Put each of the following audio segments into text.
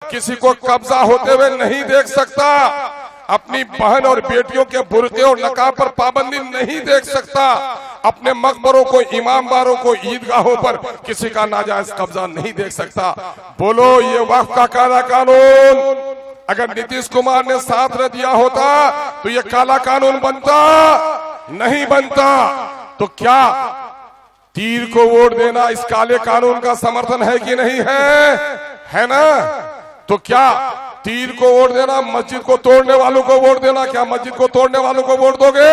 किसी को कब्जा होते हुए नहीं देख सकता, अपनी बहन और बेटियों के बुर्के और नकाब पर पाबंदी नहीं देख सकता, अपने मकबरों को, इमामबारों को, ईदगाहों पर किसी का नाजायज कब्जा नहीं देख सकता। बोलो ये वक्फ का काला कानून अगर नीतीश कुमार ने साथ न दिया होता तो ये काला कानून बनता नहीं बनता। तो क्या तीर को वोट देना इस काले कानून का समर्थन है कि नहीं है ना? तो क्या तीर को वोट देना, मस्जिद को तोड़ने वालों को वोट देना, क्या मस्जिद को तोड़ने वालों को वोट दोगे?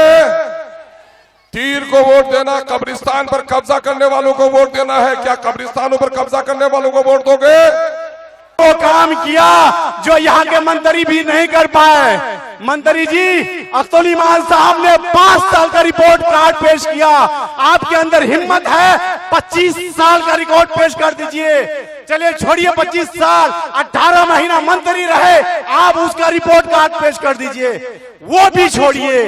तीर को वोट देना कब्रिस्तान पर कब्जा करने वालों को वोट देना है, क्या कब्रिस्तानों पर कब्जा करने वालों को वोट दोगे? वो काम किया जो यहाँ के मंत्री भी नहीं कर पाए। मंत्री जी अख्तुल ईमान साहब ने 5 साल का रिपोर्ट कार्ड पेश किया। आपके अंदर हिम्मत है 25 साल का रिकॉर्ड पेश कर दीजिए। चलिए छोड़िए 25 साल, 18 महीना मंत्री रहे, आप उसका रिपोर्ट कार्ड पेश कर दीजिए। वो भी छोड़िए,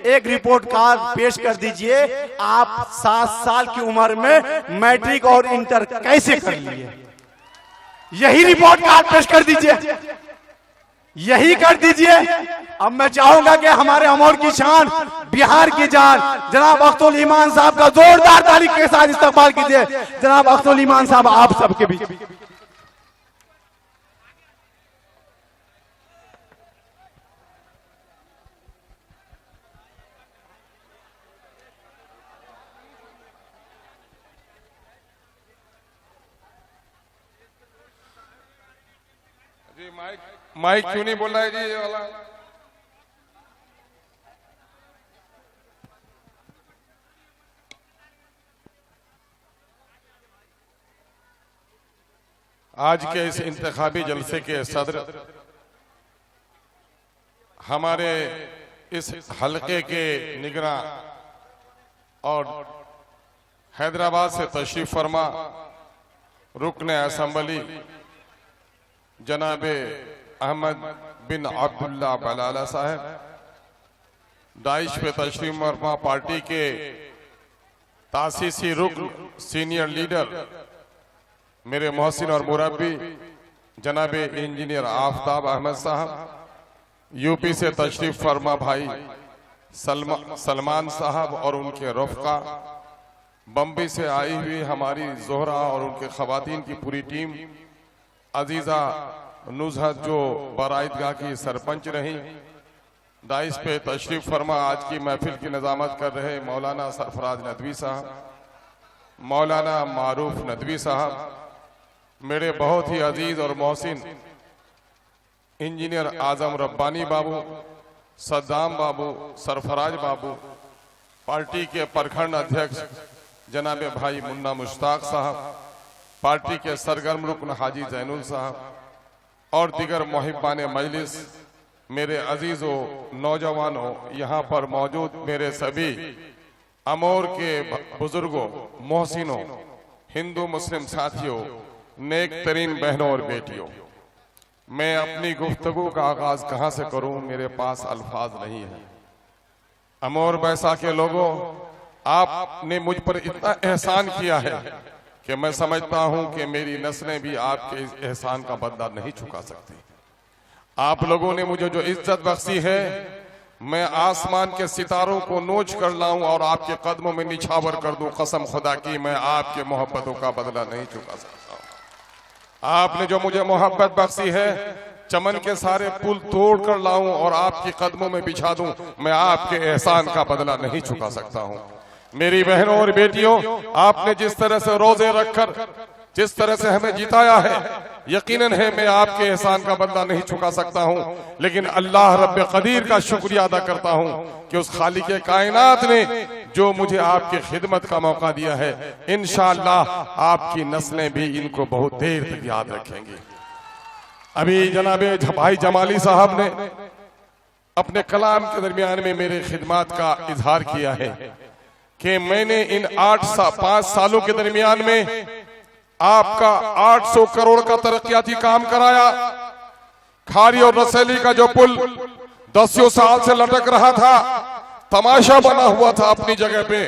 एक रिपोर्ट कार्ड पेश कर दीजिए आप 7 साल की उम्र में मैट्रिक और इंटर कैसे कर लिए, यही रिपोर्ट कार्ड पेश कर दीजिए, यही कर दीजिए। अब मैं चाहूंगा कि हमारे अमोर की शान, बिहार की जान जनाब अख्तुल ईमान साहब का जोरदार ताली के साथ इस्तकबाल कीजिए। जनाब अख्तुल ईमान साहब आप सबके बीच। माइक क्यों नहीं बोल रहा है जी ये वाला? आज के इस इंतखाबी जलसे के सदर हमारे इस हलके के निगरां और हैदराबाद से तशरीफ फरमा रुकने असेंबली जनाबे अहमद बिन अब्दुल्ला बलाला साहब, दाइश पे तशरीफ फरमा पार्टी के तासीसी रुकन सीनियर लीडर मेरे मोहसिन और मुरब्बी जनाबे इंजीनियर आफ्ताब अहमद साहब, यूपी से तशरीफ फरमा भाई सलमान साहब और उनके रफ़का, बम्बई से आई हुई हमारी जोहरा और उनके खवातीन की पूरी टीम, अजीजा नुजहत जो बाराईदगाह की सरपंच रही, दाइश पे तशरीफ फरमा आज की महफिल की निजामत कर रहे मौलाना सरफराज नदवी साहब, मौलाना मारूफ नदवी साहब, मेरे बहुत ही अजीज और मोहसिन इंजीनियर आजम रब्बानी बाबू, सद्दाम बाबू, सरफराज बाबू, पार्टी के प्रखंड अध्यक्ष जनाबे भाई मुन्ना मुश्ताक साहब, पार्टी के सरगर्म रुकन हाजी जैनुल साहब और दिगर मुहिब्बान मजलिस, मेरे अजीजों नौजवानों, यहाँ पर मौजूद मेरे सभी अमोर के बुजुर्गों, मोहसिनों, हिंदू मुस्लिम साथियों, नेक तरीन बहनों और बेटियों, मैं अपनी गुफ्तगू का आगाज कहाँ से करूं, मेरे पास अल्फाज नहीं है। अमोर बैसा के लोगों, आपने मुझ पर इतना एहसान किया है कि मैं समझता हूं कि मेरी नस्लें भी आपके इस एहसान का बदला नहीं चुका सकती। आप लोगों ने मुझे जो इज्जत बख्शी है, मैं आसमान के सितारों को नोच कर लाऊं और आपके कदमों में निछावर कर दूं, कसम खुदा की मैं आपके मोहब्बतों का बदला नहीं चुका सकता। आपने जो मुझे मोहब्बत बख्शी है, चमन के सारे पुल तोड़ कर लाऊं और आपके कदमों में बिछा दूं, मैं आपके एहसान का बदला नहीं चुका सकता हूं। मेरी बहनों और बेटियों, आपने जिस तरह से रोजे रखकर जिस तरह से हमें जिताया है, यकीनन है मैं आपके एहसान का बदला नहीं चुका सकता हूं, लेकिन अल्लाह रब्बे कदीर का शुक्रिया अदा करता हूं कि उस खालिके कायनात ने जो मुझे आपकी खिदमत का मौका दिया है, इंशाअल्लाह आपकी नस्लें भी इनको बहुत देर तक याद रखेंगी। अभी जनाबे भाई जमाली साहब ने अपने कलाम के दरमियान में मेरे खिदमत का इजहार किया है कि मैंने इन 5 सालों के दरमियान में आपका 800 करोड़ का तरक्याती काम कराया। खारी और रसैली का जो पुल 10 साल से लटक रहा था, तमाशा बना हुआ था अपनी जगह पे,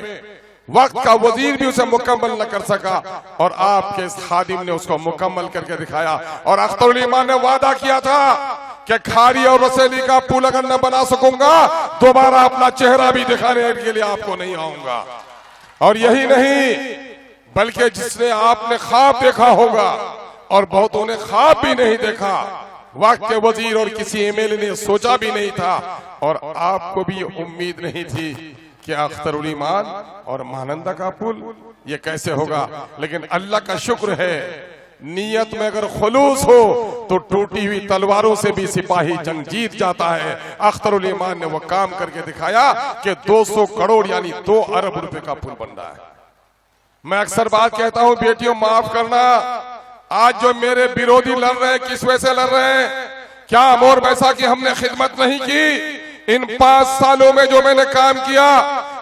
वक्त का वजीर भी उसे मुकम्मल न कर सका और आपके इस खादिम ने उसको मुकम्मल करके दिखाया। और अख्तरुल ईमान ने वादा किया था कि खारी और रसेली का पुल अगर न बना सकूंगा दोबारा अपना चेहरा भी दिखाने के लिए आपको नहीं आऊंगा। और यही नहीं बल्कि जिसने आपने ख्वाब देखा होगा और बहुतों ने ख्वाब भी नहीं देखा, वक्त के वजीर और किसी एमएलए ने सोचा भी नहीं था और आपको भी उम्मीद नहीं थी कि अख्तरुल ईमान और महानंदा का पुल ये कैसे होगा। लेकिन अल्लाह का शुक्र है, नीयत में अगर खुलूस हो तो टूटी हुई तलवारों से भी सिपाही जंग जीत जाता है। अख्तरुल ईमान ने वो काम करके दिखाया कि 200 करोड़ यानी 2 अरब रुपए का पुल बन रहा है। मैं अक्सर बात कहता हूं, बेटियों माफ करना, आज जो मेरे विरोधी लड़ रहे हैं किस वजह से लड़ रहे हैं? क्या अमोर वैसा कि हमने खिदमत नहीं की? इन 5 सालों में जो मैंने काम किया,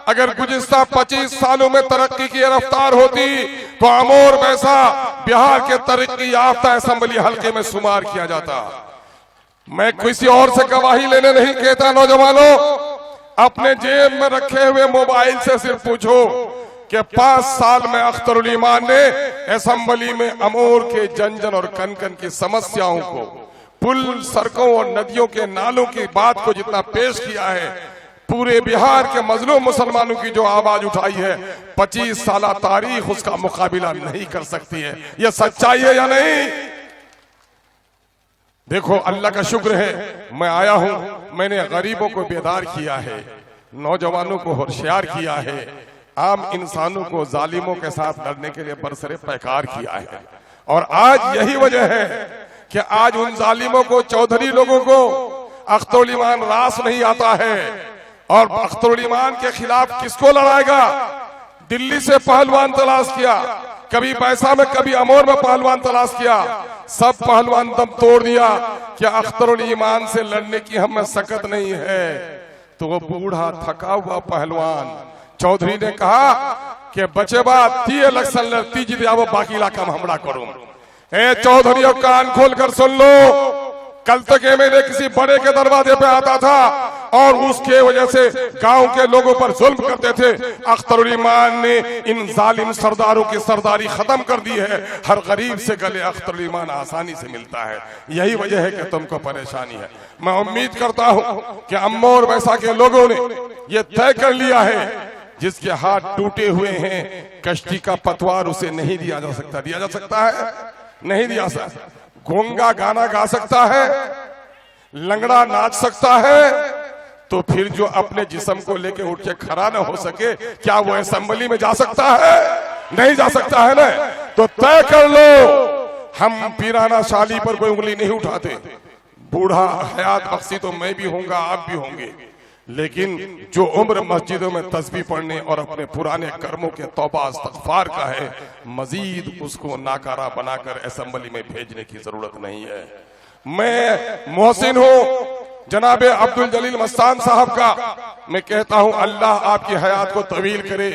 अगर गुज़िश्ता 25 सालों में तरक्की की रफ्तार होती तो अमोर वैसा बिहार के तरक्की याफ्ता असेंबली हल्के में शुमार किया जाता। मैं किसी और से गवाही लेने नहीं कहता। नौजवानों, अपने जेब में रखे हुए मोबाइल से सिर्फ पूछो कि 5 साल में अख्तरुल ईमान ने असेंबली में अमोर के जन और कन की समस्याओं को, पुल, सड़कों और नदियों के नालों की बात को जितना पेश किया है, पूरे बिहार के मजलूम मुसलमानों की जो आवाज उठाई है, 25 साल तारीख उसका मुकाबला नहीं कर सकती है। यह सच्चाई है या नहीं? देखो, अल्लाह का शुक्र है मैं आया हूं, मैंने गरीबों को बेदार किया है, नौजवानों को होशियार किया है, आम इंसानों को जालिमों के साथ लड़ने के लिए बरसरे पैकार किया है। और आज यही वजह है कि आज उन जालिमों को, चौधरी लोगों को अख्तरुल ईमान रास नहीं आता है। और अख्तरुल ईमान के खिलाफ किसको लड़ाएगा? दिल्ली से पहलवान तलाश किया, कभी पैसा में कभी अमोर में पहलवान तलाश किया, सब पहलवान दम तोड़ दिया कि अख्तरुल ईमान से लड़ने की हमें सकत नहीं है। तो वो बूढ़ा थका हुआ पहलवान चौधरी ने कहा कि बचे बात 30 इलेक्शन लड़ती जीत जाओ, बाकी इलाका में हमला करूं। ए चौधरी, कान खोल कर सुन लो, कल तक एमएलए किसी बड़े के दरवाजे पे आता था और उसके वजह से गांव के लोगों पर जुल्म करते थे। अख्तरुल ईमान ने इन जालिम सरदारों की सरदारी खत्म कर दी है। हर गरीब से गले अख्तरुल ईमान आसानी से मिलता है। यही वजह है कि तुमको परेशानी है। मैं उम्मीद करता हूं कि अमोर वैसा के लोगों ने यह तय कर लिया है, जिसके हाथ टूटे हुए हैं, कश्ती का पतवार उसे नहीं दिया जा सकता। दिया जा सकता है? नहीं दिया जा सकता। गूंगा गाना गा सकता है, लंगड़ा नाच सकता है, तो फिर जो अपने जिस्म को लेके उठ के खड़ा न हो सके, क्या वो असेंबली में जा सकता है? नहीं जा सकता है ना। तो तय कर लो, हम पीराना शाली पर कोई उंगली नहीं उठाते। बूढ़ा हयात बख्शी तो मैं भी होऊंगा, आप भी होंगे, लेकिन जो उम्र मस्जिदों में तस्बीह पढ़ने और अपने पुराने कर्मों के तौबा इस्तग़फ़ार का है, मजीद उसको नाकारा बनाकर असेंबली में भेजने की जरूरत नहीं है। मैं मोहसिन हूँ जनाबे अब्दुल जलील मस्तान साहब का, मैं कहता हूँ अल्लाह आपकी हयात को तवील करे।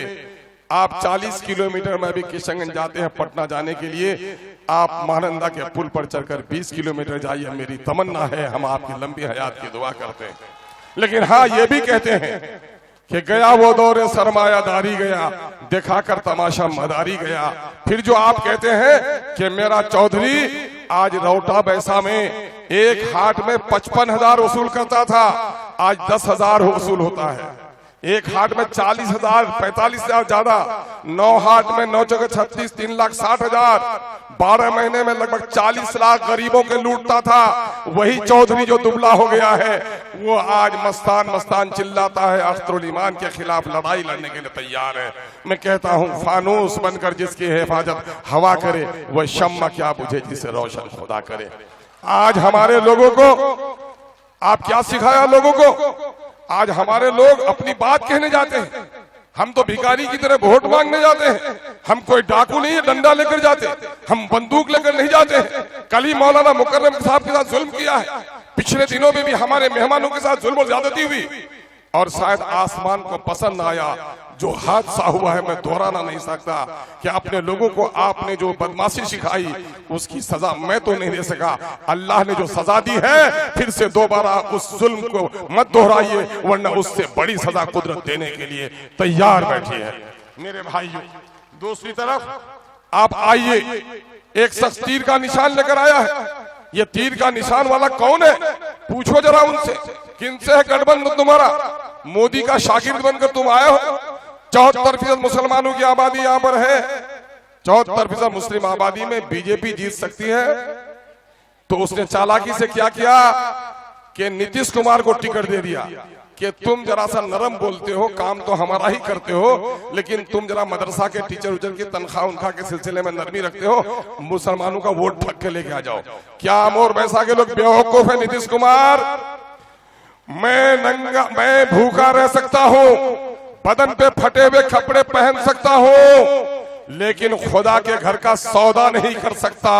आप 40 किलोमीटर में भी किशनगंज जाते हैं पटना जाने के लिए, आप महानंदा के पुल पर चढ़कर 20 किलोमीटर जाइए। मेरी तमन्ना है, हम आपकी लंबी हयात की दुआ करते हैं। लेकिन हाँ, ये भी कहते हैं कि गया वो दौरे सरमायादारी गया, दिखाकर तमाशा मदारी गया। फिर जो आप कहते हैं कि मेरा चौधरी आज रौटा बैसा में एक हाट में 55,000 वसूल करता था, आज 10,000 वसूल होता है। एक हाट में 40,000, 45,000 ज्यादा, 9 हाट में 9 जगह 36, 3,60,000, 12 महीने में लगभग 40 लाख गरीबों के लूटता था। वही चौधरी जो दुबला हो गया है, वो आज मस्तान मस्तान चिल्लाता है, अख्तरुल ईमान के खिलाफ लड़ाई लड़ने के लिए तैयार है। मैं कहता हूँ फानूस बनकर जिसकी हिफाजत हवा करे, वह शम्मा क्या बुझे जिसे रोशन खुदा करे। आज हमारे लोगों को आप क्या सिखाया लोगों को? आज हमारे लोग अपनी बात कहने जाते हैं, हम तो भिखारी की तरह वोट मांगने जाते हैं। हम कोई डाकू नहीं है डंडा लेकर जाते, हम बंदूक लेकर नहीं जाते हैं। कल ही मौलाना मुकर्रम साहब के साथ जुल्म किया है, पिछले दिनों में भी हमारे मेहमानों के साथ जुल्म और ज्यादती हुई, और शायद आसमान को पसंद आया। जो हादसा हुआ है मैं दोहराना नहीं सकता कि अपने लोगों को आपने जो बदमाशी सिखाई उसकी सजा मैं तो नहीं दे सका। अल्लाह ने जो सजा दी है, फिर से दोबारा उस जुल्म को मत दोहराइए, वरना उससे बड़ी सजा कुदरत देने के लिए तैयार बैठी है। मेरे भाइयों, दूसरी तरफ आप आइए, एक शख्स तीर का निशान लेकर आया है। ये तीर का निशान वाला कौन है? पूछो जरा उनसे, किनसे है गठबंधन तुम्हारा? मोदी का शागिर्द बनकर तुम आए हो। 74% मुसलमानों की आबादी यहाँ पर है। 74% मुस्लिम आबादी में बीजेपी जीत सकती है। तो उसने चालाकी से क्या किया कि नीतीश कुमार को टिकट दे दिया कि तुम जरा सा नरम बोलते हो, काम तो हमारा ही करते हो, लेकिन तुम जरा मदरसा के टीचर उचर की तनख्वाह उनखा के सिलसिले में नरमी रखते हो, मुसलमानों का वोट ठग के लेके आ जाओ। क्या अमोर वैसा के लोग बेवकूफ है? नीतीश कुमार, मैं भूखा रह सकता हूँ, बदन पे फटे हुए कपड़े पहन सकता हूँ, लेकिन खुदा के घर का सौदा नहीं कर सकता।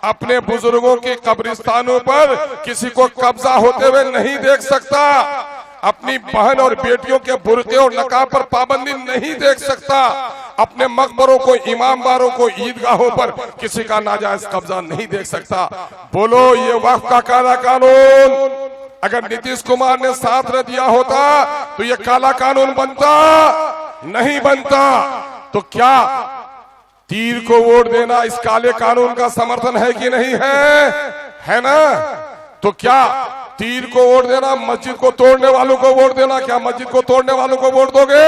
अपने बुजुर्गों की कब्रिस्तानों पर किसी को कब्जा होते हुए नहीं देख सकता। अपनी बहन और बेटियों के बुर्के और नकाब पर पाबंदी नहीं देख सकता। अपने मकबरों को, इमामबारों को, ईदगाहों पर किसी का नाजायज कब्जा नहीं देख सकता। बोलो, ये वक्फ का काला कानून अगर नीतीश कुमार ने साथ न दिया होता तो ये काला कानून बनता? नहीं बनता। तो क्या तीर को वोट देना इस काले कानून का समर्थन है कि नहीं है? है ना? तो क्या तीर को वोट देना मस्जिद को तोड़ने वालों को वोट देना? क्या मस्जिद को तोड़ने वालों को वोट दोगे?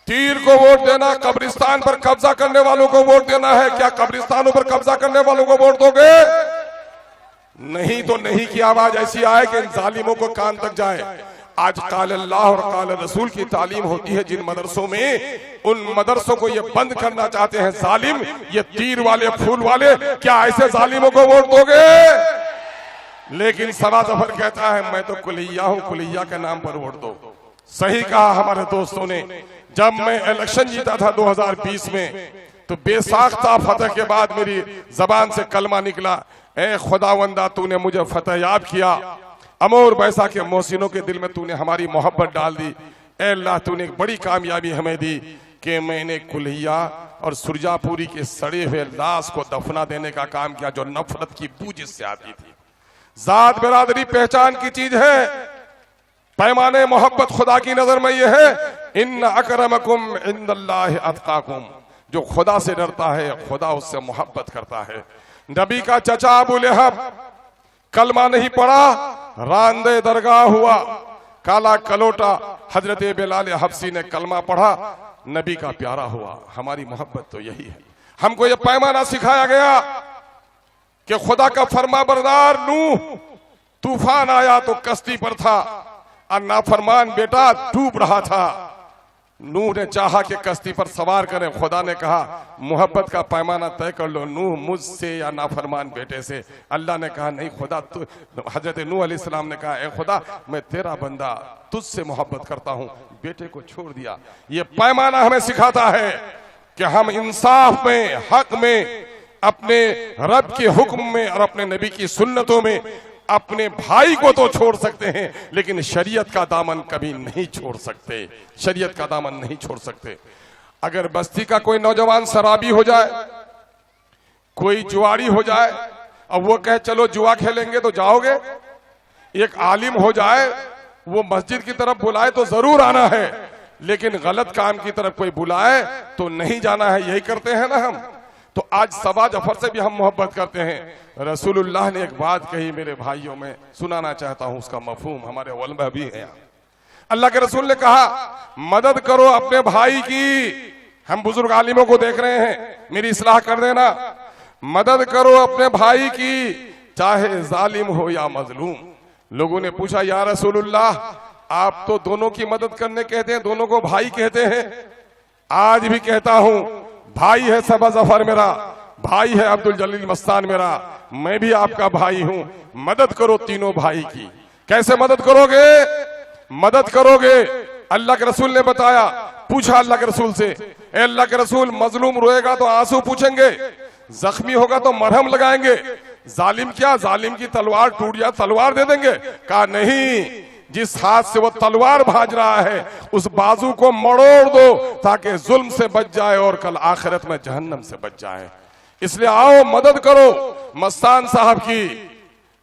तीर को वोट देना कब्रिस्तान पर कब्जा करने वालों को वोट देना है? क्या कब्रिस्तानों पर कब्जा करने वालों को वोट दोगे? नहीं। तो नहीं की आवाज ऐसी आए कि इन जालिमों को कान तक जाए। आज काल अल्लाह और काल रसूल की तालीम होती है जिन मदरसों में, उन मदरसों को ये बंद करना चाहते हैं जालिम, ये तीर वाले, फूल वाले। क्या ऐसे जालिमों को वोट दोगे? लेकिन सना जफर कहता है मैं तो कुलिया हूं, कुलिया के नाम पर वोट दो। सही कहा हमारे दोस्तों ने। जब मैं इलेक्शन जीता था 2020 में, तो बेसाख्ता फतह के बाद मेरी जबान से कलमा निकला, ए खुदावंदा तूने मुझे फतह याद किया, अमोर बैसा के मोहसिनों के दिल में तूने हमारी मोहब्बत डाल दी। ए अल्लाह, तूने एक बड़ी कामयाबी हमें दी कि मैंने कुल्हिया और सुरजापुरी के सड़े हुए लाश को दफना देने का काम किया, जो नफरत की बू जिससे आती थी। जात बिरादरी पहचान की चीज है। पैमाने मोहब्बत खुदा की नजर में यह है, इन्न अकरमकुम इंदल्लाहि अतकाकुम। जो खुदा से डरता है, खुदा उससे मोहब्बत करता है। नबी का चचा अबू लहब कलमा नहीं पड़ा, रांदे दरगाह हुआ। काला कलोटा हजरत बिलाल हबसी ने कलमा पढ़ा, नबी का प्यारा हुआ। हमारी मोहब्बत तो यही है। हमको यह पैमाना सिखाया गया कि खुदा का फरमा बरदार नूह, तूफान आया तो कश्ती पर था और नाफरमान बेटा डूब रहा था। नूह ने चाहा कि कश्ती पर सवार करें। खुदा ने कहा मोहब्बत का पैमाना तय कर लो, नूह मुझसे या नाफरमान बेटे से। अल्लाह ने कहा नहीं खुदा, हजरत नूह अलैहिस्सलाम ने कहा ए खुदा, मैं तेरा बंदा तुझसे मोहब्बत करता हूं, बेटे को छोड़ दिया। ये पैमाना हमें सिखाता है कि हम इंसाफ में, हक में, अपने रब के हुक्म में और अपने नबी की सुन्नतों में अपने भाई को तो छोड़ सकते हैं, लेकिन शरीयत का दामन कभी नहीं छोड़ सकते। शरीयत का दामन नहीं छोड़ सकते। अगर बस्ती का कोई नौजवान शराबी हो जाए, कोई जुआरी हो जाए, अब वो कहे चलो जुआ खेलेंगे, तो जाओगे? एक आलिम हो जाए, वो मस्जिद की तरफ बुलाए तो जरूर आना है, लेकिन गलत काम की तरफ कोई बुलाए तो नहीं जाना है। यही करते हैं ना हम। तो आज सबा जफर से भी हम मोहब्बत करते हैं। रसूलुल्लाह ने एक बात कही मेरे भाइयों, में सुनाना चाहता हूं, उसका मफहूम हमारे उलमा भी है। अल्लाह के रसूल ने कहा मदद करो अपने भाई की। हम बुजुर्ग आलिमों को देख रहे हैं, मेरी इस्लाह कर देना। मदद करो अपने भाई की, चाहे जालिम हो या मजलूम। लोगों ने पूछा या रसूलुल्लाह, आप तो दोनों की मदद करने कहते हैं, दोनों को भाई कहते हैं। आज भी कहता हूं, भाई है सबा जफर मेरा, भाई है अब्दुल जलील मस्तान मेरा, मैं भी आपका भाई हूं। मदद करो तीनों भाई की। कैसे मदद करोगे? मदद करोगे, अल्लाह के रसूल ने बताया। पूछा अल्लाह के रसूल से, ए अल्लाह के रसूल, मजलूम रोएगा तो आंसू पूछेंगे, जख्मी होगा तो मरहम लगाएंगे, जालिम क्या, जालिम की तलवार टूट जाए तलवार दे देंगे? कहा नहीं, जिस हाथ से वो तलवार भाज रहा है उस बाजू को मरोड़ दो ताकि जुल्म से बच जाए और कल आखिरत में जहन्नम से बच जाए। इसलिए आओ मदद करो मस्तान साहब की।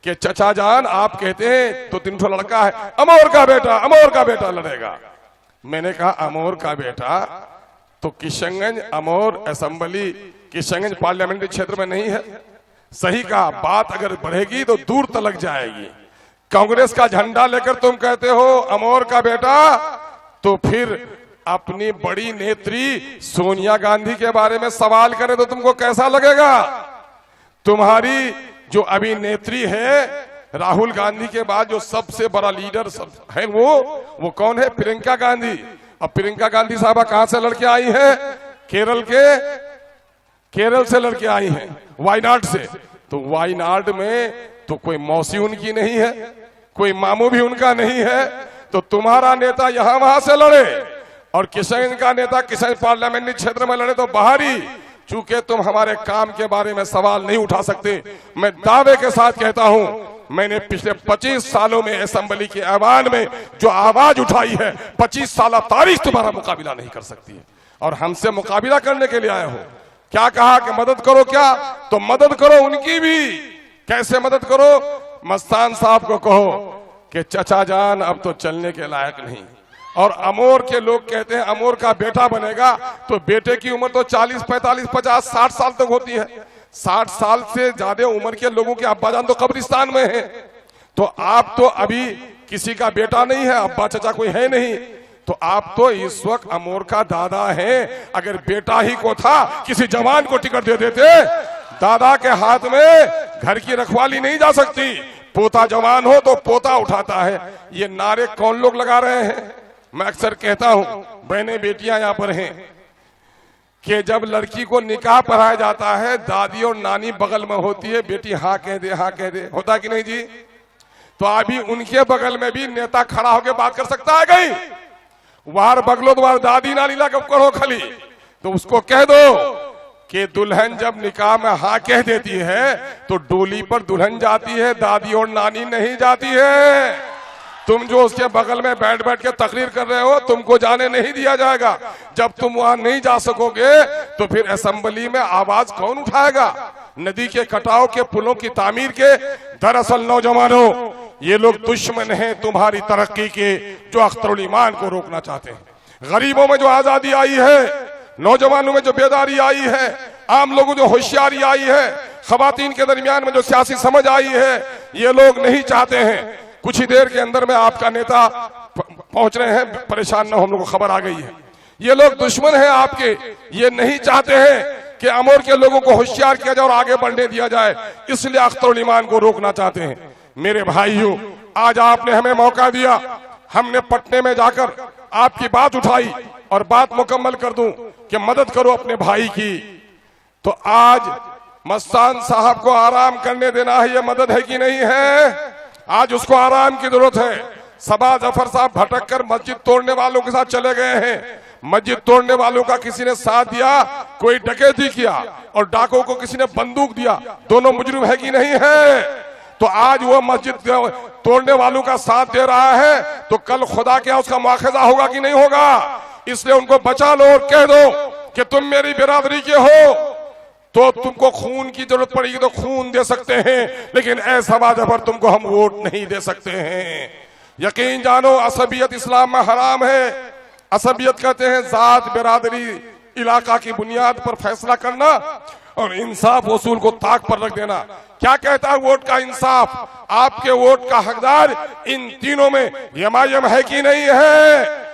कि चचा जान आप कहते हैं तो 3 लड़का है, अमोर का बेटा लड़ेगा। मैंने कहा अमोर का बेटा तो किशनगंज अमोर असेंबली किशनगंज पार्लियामेंट्री क्षेत्र में नहीं है। सही कहा, बात अगर बढ़ेगी तो दूर तलक जाएगी। कांग्रेस का झंडा लेकर तुम कहते हो अमोर का बेटा, तो फिर अपनी बड़ी नेत्री सोनिया गांधी के बारे में सवाल करे तो तुमको कैसा लगेगा? तुम्हारी जो अभिनेत्री है राहुल गांधी के बाद जो सबसे बड़ा लीडर है वो कौन है? प्रियंका गांधी। अब प्रियंका गांधी साहबा कहां से लड़के आई हैं? केरल से लड़के आई हैं, वायनाड से। तो वायनाड में तो कोई मौसी उनकी नहीं है, कोई मामू भी उनका नहीं है, तो तुम्हारा नेता यहां वहां से लड़े और किशनगंज का नेता किशनगंज पार्लियामेंट्री क्षेत्र में लड़े तो बाहरी। चूंकि तुम हमारे काम के बारे में सवाल नहीं उठा सकते, मैं दावे के साथ कहता हूं, मैंने पिछले 25 सालों में असेंबली के ऐवान में जो आवाज उठाई है, 25 साल तारीख तुम्हारा मुकाबला नहीं कर सकती है। और हमसे मुकाबला करने के लिए आए हो। क्या कहा कि मदद करो? क्या तो मदद करो उनकी भी। कैसे मदद करो? मस्तान साहब को कहो कि चचा जान अब तो चलने के लायक नहीं। और अमोर के लोग कहते हैं अमोर का बेटा बनेगा, तो बेटे की उम्र तो 40, 45, 50, 60 साल तक होती है। 60 साल से ज्यादा उम्र के लोगों के अब्बाजान तो कब्रिस्तान में है। तो आप तो अभी किसी का बेटा नहीं है, अब्बा चचा कोई है नहीं, तो आप तो इस वक्त अमोर का दादा हैं। अगर बेटा ही को था किसी जवान को टिकट दे देते। दादा के हाथ में घर की रखवाली नहीं जा सकती। पोता जवान हो तो पोता उठाता है। ये नारे कौन लोग लगा रहे हैं? मैं अक्सर कहता हूं, बहनें बेटियां यहां पर हैं, कि जब लड़की को निकाह पढ़ाया जाता है दादी और नानी बगल में होती है, बेटी हाँ कह दे, हाँ कह दे, होता कि नहीं जी? तो अभी उनके बगल में भी नेता खड़ा होकर बात कर सकता है कहीं? वार बगलो तुम्हार दादी नानी ला कब करो खली, तो उसको कह दो कि दुल्हन जब निकाह में हाँ कह देती है तो डोली पर दुल्हन जाती है, दादी और नानी नहीं जाती है। तुम जो उसके बगल में बैठ बैठ के तकरीर कर रहे हो, तुमको जाने नहीं दिया जाएगा। जब तुम वहां नहीं जा सकोगे तो फिर असेंबली में आवाज कौन उठाएगा? नदी के कटाव के पुलों की तामीर के। दरअसल नौजवानों, ये लोग दुश्मन हैं तुम्हारी तरक्की के, जो अख्तरुल ईमान को रोकना चाहते हैं। गरीबों में जो आजादी आई है, नौजवानों में जो बेदारी आई है, आम लोगों जो होशियारी आई है, खवातीन के दरमियान में जो सियासी समझ आई है, ये लोग नहीं चाहते हैं। कुछ ही देर के अंदर में आपका नेता पहुंच रहे हैं, परेशान न हो, हम लोग को खबर आ गई है। ये लोग दुश्मन हैं आपके, ये नहीं चाहते हैं कि अमोर के लोगों को होशियार किया जाए और आगे बढ़ने दिया जाए, इसलिए अख्तरुल ईमान को रोकना चाहते हैं। मेरे भाइयों, आज आपने हमें मौका दिया, हमने पटने में जाकर आपकी बात उठाई और बात मुकम्मल कर दूं कि मदद करो अपने भाई की। तो आज मस्तान साहब को आराम करने देना है, ये मदद है कि नहीं है? आज उसको आराम की जरूरत है। सबा जफर साहब भटक कर मस्जिद तोड़ने वालों के साथ चले गए हैं। मस्जिद तोड़ने वालों का किसी ने साथ दिया, कोई डकैती किया, और डाकों को किसी ने बंदूक दिया। दोनों मुजरिम है कि नहीं है? तो आज वो मस्जिद तोड़ने वालों का साथ दे रहा है, तो कल खुदा क्या उसका मुआखजा होगा कि नहीं होगा? इसलिए उनको बचा लो और कह दो कि तुम मेरी बिरादरी के हो, तो तुमको खून की जरूरत पड़ेगी तो खून दे सकते हैं, लेकिन ऐसा वादा पर तुमको हम वोट नहीं दे सकते हैं। यकीन जानो, असबियत इस्लाम में हराम है। असबियत कहते हैं जात, बिरादरी, इलाका की बुनियाद पर फैसला करना और इंसाफ वसूल को ताक पर रख देना। क्या कहता है वोट का इंसाफ? आपके वोट का हकदार इन तीनों में यमायम है कि नहीं है?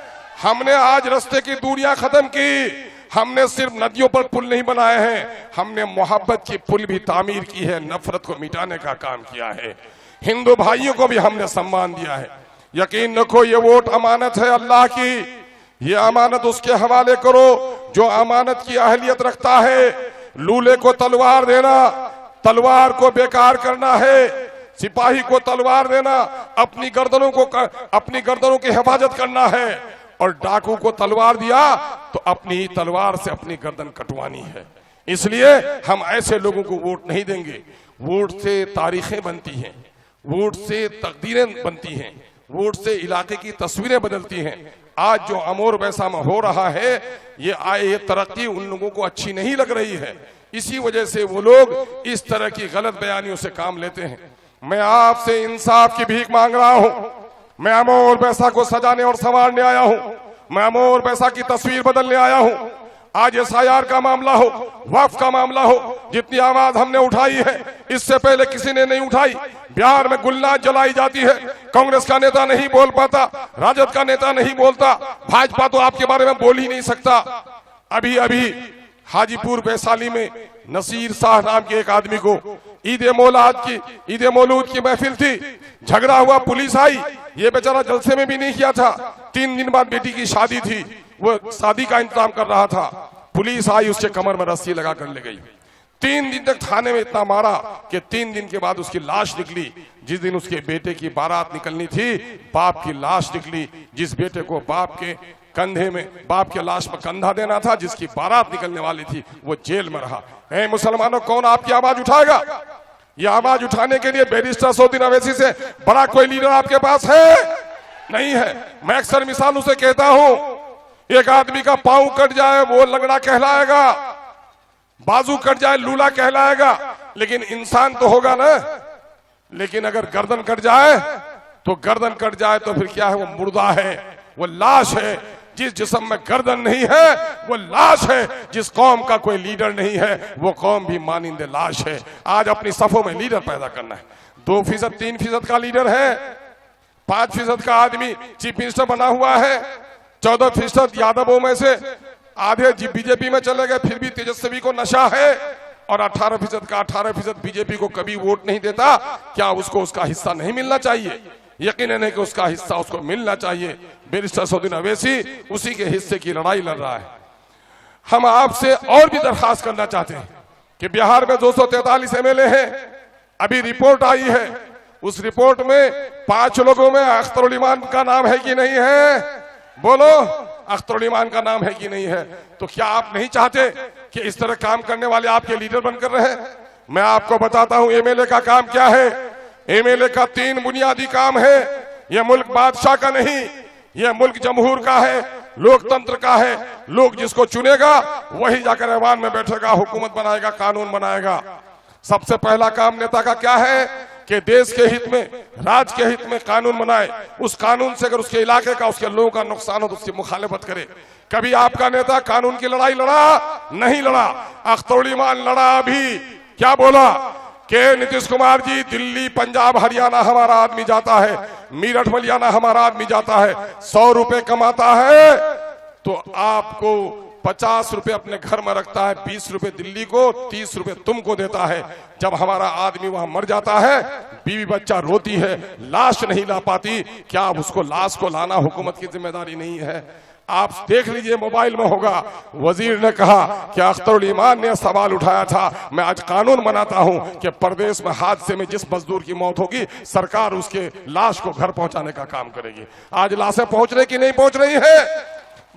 हमने आज रास्ते की दूरियां खत्म की। हमने सिर्फ नदियों पर पुल नहीं बनाए हैं, हमने मोहब्बत की पुल भी तामीर की है, नफरत को मिटाने का काम किया है। हिंदू भाइयों को भी हमने सम्मान दिया है। यकीन रखो, ये वोट अमानत है अल्लाह की। ये अमानत उसके हवाले करो जो अमानत की अहलियत रखता है। लूले को तलवार देना, तलवार को बेकार करना है। सिपाही को तलवार देना, अपनी गर्दनों की हिफाजत करना है। और डाकू को तलवार दिया तो अपनी ही तलवार से अपनी गर्दन कटवानी है। इसलिए हम ऐसे लोगों को वोट नहीं देंगे। वोट से तारीखें बनती हैं, वोट से तकदीरें बनती हैं, वोट से इलाके की तस्वीरें बदलती हैं। आज जो अमोर वैसा में हो रहा है, ये तरक्की उन लोगों को अच्छी नहीं लग रही है। इसी वजह से वो लोग इस तरह की गलत बयानियों से काम लेते हैं। मैं आपसे इंसाफ की भीख मांग रहा हूं। मैं अमोर वैसा को सजाने और संवारने आया हूं। मैं अमोर पैसा की तस्वीर बदलने आया हूं। आज SIR का मामला हो, वक्फ का मामला हो, जितनी आवाज हमने उठाई है इससे पहले किसी ने नहीं उठाई। बिहार में गुलनाज जलाई जाती है, कांग्रेस का नेता नहीं बोल पाता, राजद का नेता नहीं बोलता, भाजपा तो आपके बारे में बोल ही नहीं सकता। अभी अभी हाजीपुर वैशाली में नसीर शाह नाम के एक आदमी को ईद मौलूद की महफिल थी, झगड़ा हुआ, पुलिस आई, ये बेचारा जलसे में भी नहीं किया था, 3 दिन बाद बेटी की शादी थी, वो शादी का इंतजाम कर रहा था, पुलिस आई, उसके कमर में रस्सी लगा कर ले गई। 3 दिन तक थाने में इतना मारा कि 3 दिन के बाद उसकी लाश निकली। जिस दिन उसके बेटे की बारात निकलनी थी, बाप की लाश निकली। जिस बेटे को बाप के कंधे में, बाप के लाश में कंधा देना था, जिसकी बारात निकलने वाली थी, वो जेल में रहा। ऐ मुसलमानों, कौन आपकी आवाज उठाएगा? ये आवाज उठाने के लिए बैरिस्टर सऊदीन अवैसी से बड़ा कोई लीडर आपके पास है? नहीं है। मैं अक्सर मिसालों से कहता हूं, एक आदमी का पांव कट जाए वो लगड़ा कहलाएगा, बाजू कट जाए लूला कहलाएगा, लेकिन इंसान तो होगा ना। लेकिन अगर गर्दन कट जाए तो फिर क्या है? वो मुर्दा है, वो लाश है। जिस जिस्म में गर्दन नहीं है वो लाश है। जिस कौम का कोई लीडर नहीं है वो कौम भी मानिंदे लाश है। आज अपनी सफों में लीडर पैदा करना है। 2%, 3% का लीडर है, 5% का आदमी चीफ मिनिस्टर बना हुआ है, 14% यादवों में से आधे बीजेपी में चले गए, फिर भी तेजस्वी को नशा है, और 18% बीजेपी को कभी वोट नहीं देता। क्या उसको उसका हिस्सा नहीं मिलना चाहिए? यकीनन है कि उसका हिस्सा उसको मिलना चाहिए। बैरिस्टर सऊदीन अवैसी उसी के हिस्से की लड़ाई लड़ रहा है। हम आपसे और भी दरखास्त करना चाहते हैं कि बिहार में 243 MLA हैं। अभी रिपोर्ट आई है, उस रिपोर्ट में 5 लोगों में अख्तरुल ईमान का नाम है कि नहीं है? बोलो, अख्तरुल ईमान का नाम है कि नहीं है? तो क्या आप नहीं चाहते कि इस तरह काम करने वाले आपके लीडर बनकर रहे? मैं आपको बताता हूं MLA का काम क्या है। MLA का 3 बुनियादी काम है। यह मुल्क बादशाह का नहीं, यह मुल्क जमहूर का है, लोकतंत्र का है। लोग जिसको चुनेगा वही जाकर ऐवान में बैठेगा, हुकूमत बनाएगा, कानून बनाएगा। सबसे पहला काम नेता का क्या है कि देश के हित में, राज्य के हित में कानून बनाए। उस कानून से अगर उसके इलाके का, उसके लोगों का नुकसान हो तो उसकी मुखालिफत करे। कभी आपका नेता कानून की लड़ाई लड़ा? नहीं लड़ा। अख्तरुल ईमान लड़ा। अभी क्या बोला कि नीतीश कुमार जी, दिल्ली, पंजाब, हरियाणा हमारा आदमी जाता है, मीरठ मलियाना हमारा आदमी जाता है, 100 रुपए कमाता है तो आपको 50 रुपए अपने घर में रखता है, 20 रुपए दिल्ली को, 30 रुपए तुमको देता है। जब हमारा आदमी वहां मर जाता है, बीवी बच्चा रोती है, लाश नहीं ला पाती, क्या अब उसको लाश को लाना हुकूमत की जिम्मेदारी नहीं है? आप देख लीजिए, मोबाइल में होगा, वजीर ने कहा कि अख्तरुल ईमान ने सवाल उठाया था, मैं आज कानून बनाता हूं कि प्रदेश में हादसे में जिस मजदूर की मौत होगी, सरकार उसके लाश को घर पहुंचाने का काम करेगी। आज लाशें पहुंच रही कि नहीं पहुंच रही है?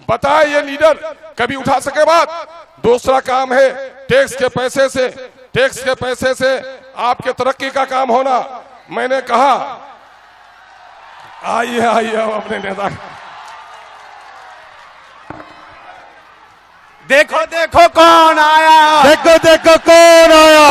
बताए ये लीडर कभी उठा सके बात? दूसरा काम है टैक्स के पैसे से आपके तरक्की का काम होना। मैंने कहा आइए अपने नेता, देखो कौन आया, देखो कौन आया।